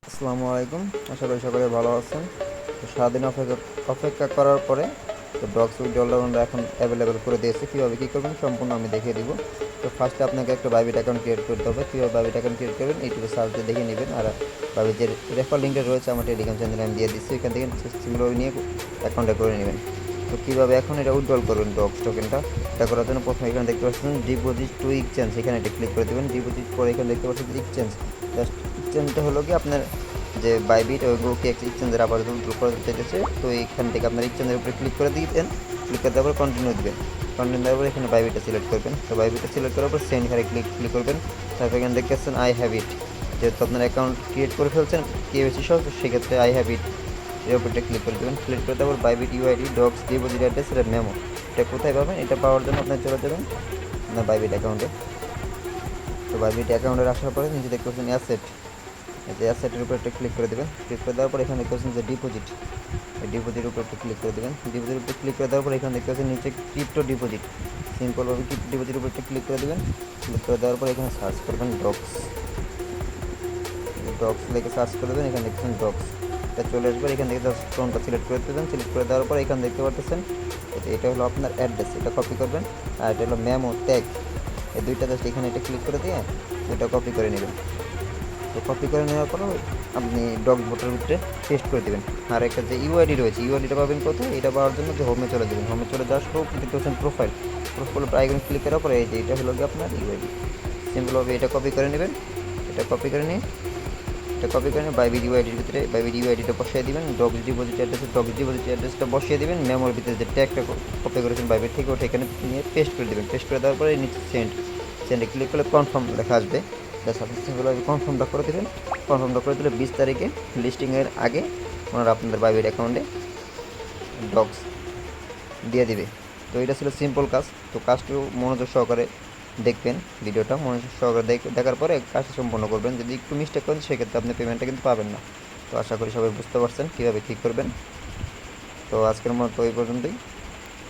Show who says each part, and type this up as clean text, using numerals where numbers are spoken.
Speaker 1: আসসালামু আলাইকুম। আশা করি সকলে ভালো আছেন। তো সারাদিন অপেক্ষা করার পরে তো ডগস উইথ অলরাউন্ডার এখন অ্যাভেলেবেল করে দিয়েছে। কীভাবে কী করবেন সম্পূর্ণ আমি দেখিয়ে দিব। তো ফার্স্টে আপনাকে একটা বাইবিট অ্যাকাউন্ট ক্রিয়েট করতে হবে। কীভাবে বাইবিট অ্যাকাউন্ট ক্রিয়েট করবেন ইউটিউবে সার্চ দিয়ে দেখে নেবেন। আর বাইবিট যে রেফার লিঙ্কটা রয়েছে আমার টেলিগ্রাম চ্যানেলে আমি দিয়ে দিচ্ছি, এখান থেকে সিমিলার নিয়ে অ্যাকাউন্টটা করে নেবেন। তো কীভাবে এখন এটা উইথড্রল করবেন ডগস টোকেনটা, এটা করার জন্য প্রথমে এখানে দেখতে পাচ্ছেন ডিপোজিট টু এক্সচেঞ্জ, এখানে এটা ক্লিক করে দেবেন। ডিপোজিট পরে এখানে দেখতে পাচ্ছেন এক্সচেঞ্জ। জাস্ট এক্সচেঞ্জটা হলো কি আপনার যে বাইবিট ওইগুলোকে এক্সচেঞ্জের আপাতত উইথড্র করতে চাইতেছে। তো এইখান থেকে আপনার এক্সচেঞ্জের উপরে ক্লিক করে দিবেন। ক্লিক করে দেওয়ার পর কন্টিনিউ দিবেন। কন্টিনিউ দেওয়ার পর এখানে বাইবিটটা সিলেক্ট করবেন। তো বাইবিটটা সিলেক্ট করার পর সেন্ড এখানে ক্লিক করবেন। তারপর এখানে দেখতেছেন আই হ্যাভ ইট, যেহেতু আপনার অ্যাকাউন্ট ক্রিয়েট করে ফেলছেন কেওয়াইসি সহ, সেক্ষেত্রে আই হ্যাভ ইট এর উপরটা ক্লিক করে দেবেন। ক্লিক করে দেওয়ার পর Bybit UID dogs deposit address এটা মেমো, এটা কোথায় পাবেন, এটা পাওয়ার জন্য আপনার চলে যাবেন আপনার বাইবিট অ্যাকাউন্টে। তো বাইবিট অ্যাকাউন্টে আসার পরে নিচে দেখতে পাচ্ছেন অ্যাসেট, এই যে অ্যাসেটের উপর একটা ক্লিক করে দেবেন। ক্লিক করে দেওয়ার পর এখানে দেখতে পাচ্ছেন যে ডিপোজিট, এই ডিপোজিটের উপর একটা ক্লিক করে দেবেন। ডিপোজিটের উপর ক্লিক করে দেওয়ার পর এখানে দেখতে পাচ্ছেন নিচে ক্রিপ্টো ডিপোজিট, সিম্পলভাবে ক্রিপ্টো ডিপোজিটের উপর একটা ক্লিক করে দেবেন। ক্লিক করে দেওয়ার পর এখানে সার্চ করবেন ডগস, ডগস লিখে সার্চ করে দেবেন। এখানে দেখতেছেন ডগস, এটা চলে আসবে। এখান থেকে জাস্ট ফোনটা সিলেক্ট করে দেবেন। সিলেক্ট করে দেওয়ার পর এখানে দেখতে পাচ্ছেন এটা হলো আপনার অ্যাড্রেস, এটা কপি করবেন। আর এটা হলো মেমো ট্যাগ, এই দুইটা জাস্ট এখানে এটা ক্লিক করে দিয়ে এটা কপি করে নেবেন। তো কপি করে নেওয়ার পর আপনি ডগ বোটের ভিতরে পেস্ট করে দেবেন। আর একটা যে ইউআইডি রয়েছে, ইউআইডিটা পাবেন কোথায়, এটা পাওয়ার জন্য যে হোমে চলে যাবেন। হোমে চলে যাওয়ার পর দেখতে পাচ্ছেন প্রোফাইলের আইকন ক্লিক করার পরে এই যে এটা হলো গিয়ে আপনার ইউআইডি। সিম্পলভাবে এটা কপি করে নেবেন। এটা কপি করে নিয়ে বাইবিট ইউআইডির ভিতরে বাইবিট ইউআইডিটা বসিয়ে দিবেন। ডগস ডিপোজিট অ্যাড্রেসটা বসিয়ে দিবেন। মেমোর ভিতরে যে ট্যাগটা কপি করেছেন বাইবিট থেকে, ওটা এখানে নিয়ে পেস্ট করে দেবেন। পেস্ট করে দেওয়ার পরে নিচে সেন্ডে ক্লিক করলে কনফার্ম লেখা আসবে। জাস্ট আপনি সিম্পলভাবে কনফার্মটা করে দেবেন। কনফার্মটা করে দিলে 20 তারিখে লিস্টিংয়ের আগে ওনারা আপনাদের বাইবিট অ্যাকাউন্টে ডগস দিয়ে দিবে। তো এটা ছিল সিম্পল কাজ। তো কাজটিও মনোযোগ সহকারে দেখবেন, ভিডিওটা মনোযোগ সহকারে দেখার পরে কাজটা সম্পন্ন করবেন। যদি একটু মিস্টেক করেন সেক্ষেত্রে আপনি পেমেন্টটা কিন্তু পাবেন না। তো আশা করি সবাই বুঝতে পারছেন কীভাবে কী করবেন। তো আজকের মতো এই পর্যন্তই।